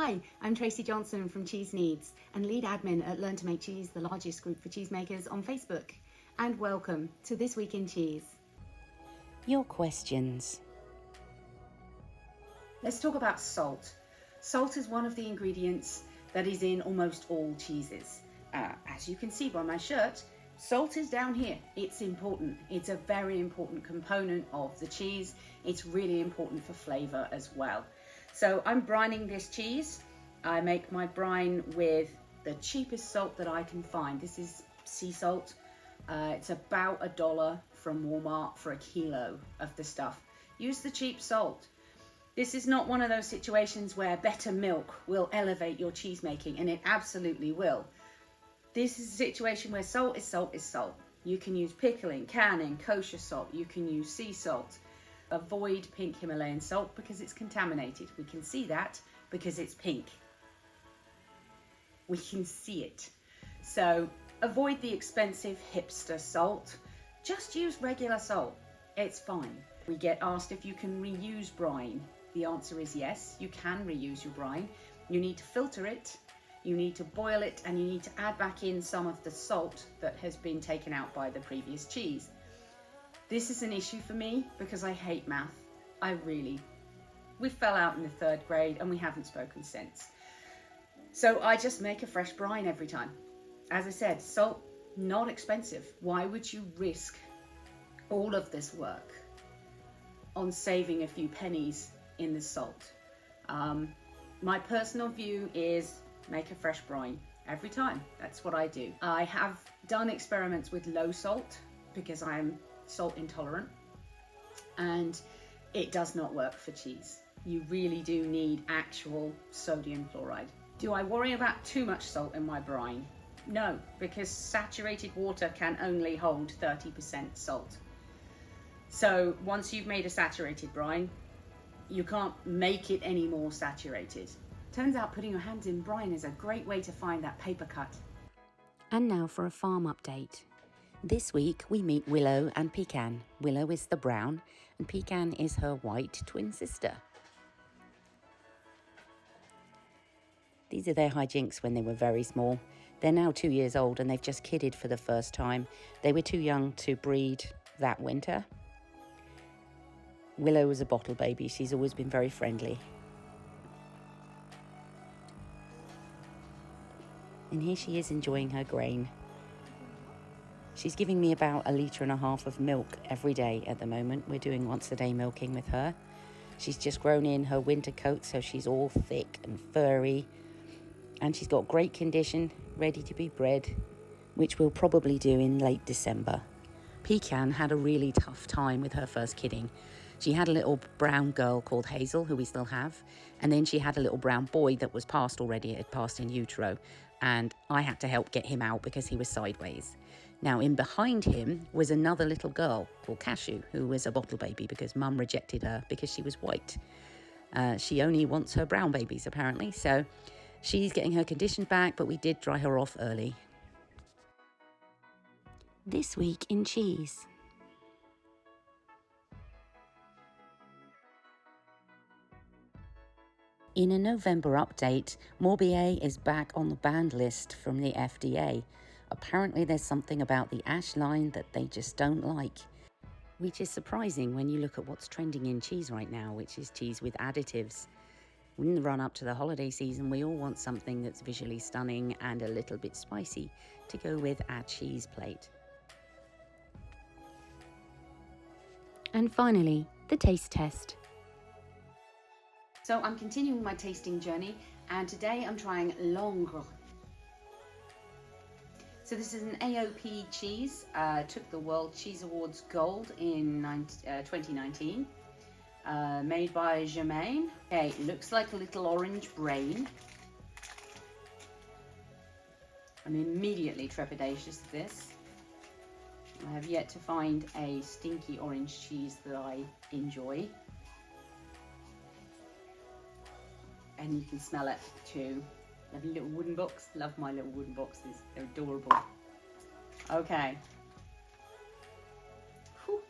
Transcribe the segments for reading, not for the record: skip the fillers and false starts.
Hi, I'm Tracy Johnson from Cheese Needs and lead admin at Learn to Make Cheese, the largest group for cheesemakers on Facebook. And welcome to This Week in Cheese. Your questions. Let's talk about salt. Salt is one of the ingredients that is in almost all cheeses. As you can see by my shirt, salt is down here. It's important. It's a very important component of the cheese. It's really important for flavor as well. So I'm brining this cheese. I make my brine with the cheapest salt that I can find. This is sea salt. It's about $1 from Walmart for a kilo of the stuff. Use the cheap salt. This is not one of those situations where better milk will elevate your cheese making, and it absolutely will. This is a situation where salt is salt is salt. You can use pickling, canning, kosher salt. You can use sea salt. Avoid pink Himalayan salt because it's contaminated. We can see that because it's pink. We can see it. So avoid the expensive hipster salt. Just use regular salt. It's fine. We get asked if you can reuse brine. The answer is yes, you can reuse your brine. You need to filter it, you need to boil it, and you need to add back in some of the salt that has been taken out by the previous cheese. This is an issue for me because I hate math. We fell out in the 3rd grade and we haven't spoken since. So I just make a fresh brine every time. As I said, salt, not expensive. Why would you risk all of this work on saving a few pennies in the salt? My personal view is make a fresh brine every time. That's what I do. I have done experiments with low salt because I'm salt intolerant, and it does not work for cheese. You really do need actual sodium chloride. Do I worry about too much salt in my brine? No, because saturated water can only hold 30% salt. So once you've made a saturated brine, you can't make it any more saturated. Turns out putting your hands in brine is a great way to find that paper cut. And now for a farm update. This week we meet Willow and Pecan. Willow is the brown and Pecan is her white twin sister. These are their hijinks when they were very small. They're now 2 years old and they've just kidded for the first time. They were too young to breed that winter. Willow was a bottle baby. She's always been very friendly. And here she is enjoying her grain. She's giving me about 1.5 litres of milk every day at the moment. We're doing once a day milking with her. She's just grown in her winter coat, so she's all thick and furry. And she's got great condition, ready to be bred, which we'll probably do in late December. Pecan had a really tough time with her first kidding. She had a little brown girl called Hazel, who we still have, and then she had a little brown boy that was passed already. It had passed in utero, and I had to help get him out because he was sideways. Now, in behind him was another little girl called Cashew, who was a bottle baby because Mum rejected her because she was white. She only wants her brown babies, apparently, so she's getting her condition back, but we did dry her off early. This week in cheese. In a November update, Morbier is back on the banned list from the FDA. Apparently there's something about the ash line that they just don't like, which is surprising when you look at what's trending in cheese right now, which is cheese with additives. In the run up to the holiday season, we all want something that's visually stunning and a little bit spicy to go with our cheese plate. And finally, the taste test. So I'm continuing my tasting journey, and today I'm trying Langres. So this is an AOP cheese, took the World Cheese Awards Gold in 2019, made by Germain. Okay, it looks like a little orange brain. I'm immediately trepidatious of this. I have yet to find a stinky orange cheese that I enjoy. And you can smell it too. Lovely little wooden box. Love my little wooden boxes. They're adorable. Okay. Whew.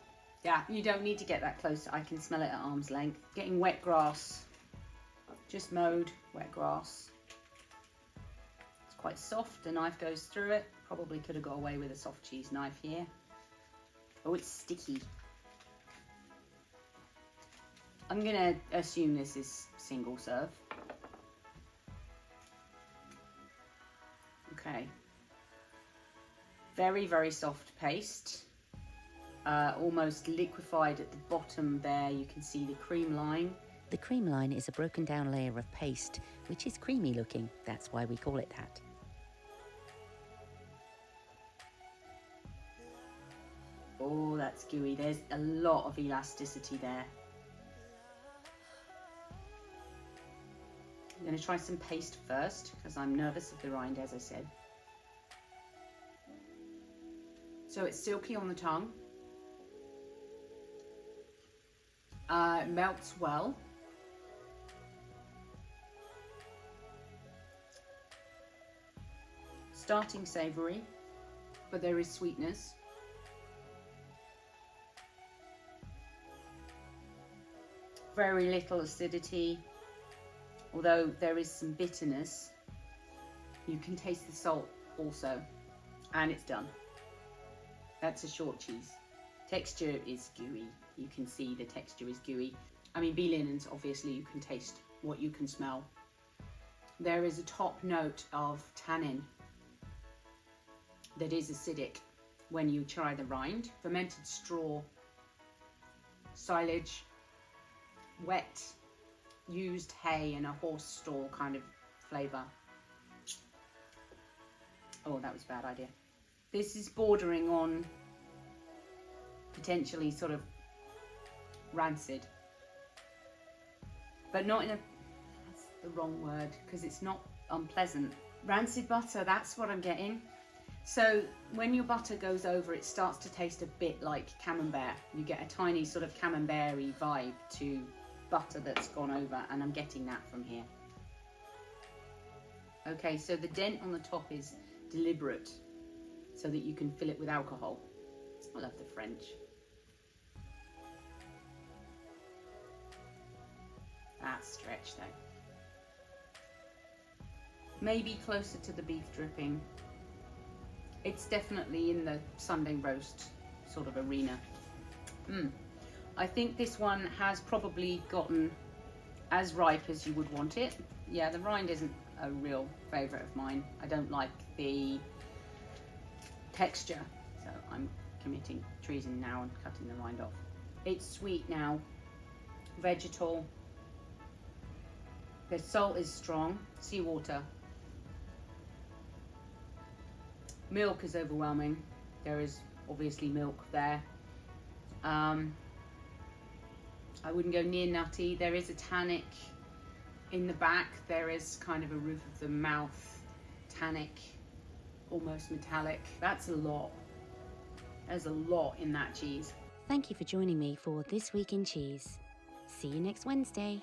Yeah, you don't need to get that close. I can smell it at arm's length. Getting wet grass Just mowed, wet grass. It's quite soft, the knife goes through it. Probably could have got away with a soft cheese knife here. Oh, it's sticky. I'm gonna assume this is single serve. Okay. Very, very soft paste. Almost liquefied at the bottom there. You can see the cream line. The cream line is a broken down layer of paste, which is creamy looking. That's why we call it that. Oh, that's gooey. There's a lot of elasticity there. I'm going to try some paste first because I'm nervous of the rind, as I said. So it's silky on the tongue. It melts well. Starting savoury, but there is sweetness. Very little acidity, although there is some bitterness. You can taste the salt also, and it's done. That's a short cheese. Texture is gooey. You can see the texture is gooey. I mean, bee linens, obviously you can taste what you can smell. There is a top note of tannin that is acidic when you try the rind. Fermented straw, silage, wet, used hay and a horse stall kind of flavour. Oh, that was a bad idea. This is bordering on potentially sort of rancid, but not in a, that's the wrong word, because it's not unpleasant. Rancid butter, that's what I'm getting. So when your butter goes over, it starts to taste a bit like camembert. You get a tiny sort of camembert-y vibe to butter that's gone over, and I'm getting that from here. Okay, so the dent on the top is deliberate so that you can fill it with alcohol. I love the French. That's stretch though. Maybe closer to the beef dripping. It's definitely in the Sunday roast sort of arena. I think this one has probably gotten as ripe as you would want it. Yeah, the rind isn't a real favourite of mine. I don't like the texture, so I'm committing treason now and cutting the rind off. It's sweet now, vegetal. The salt is strong, seawater. Milk is overwhelming. There is obviously milk there. I wouldn't go near nutty. There is a tannic in the back. There is kind of a roof of the mouth tannic, almost metallic. That's a lot. There's a lot in that cheese. Thank you for joining me for This Week in Cheese. See you next Wednesday.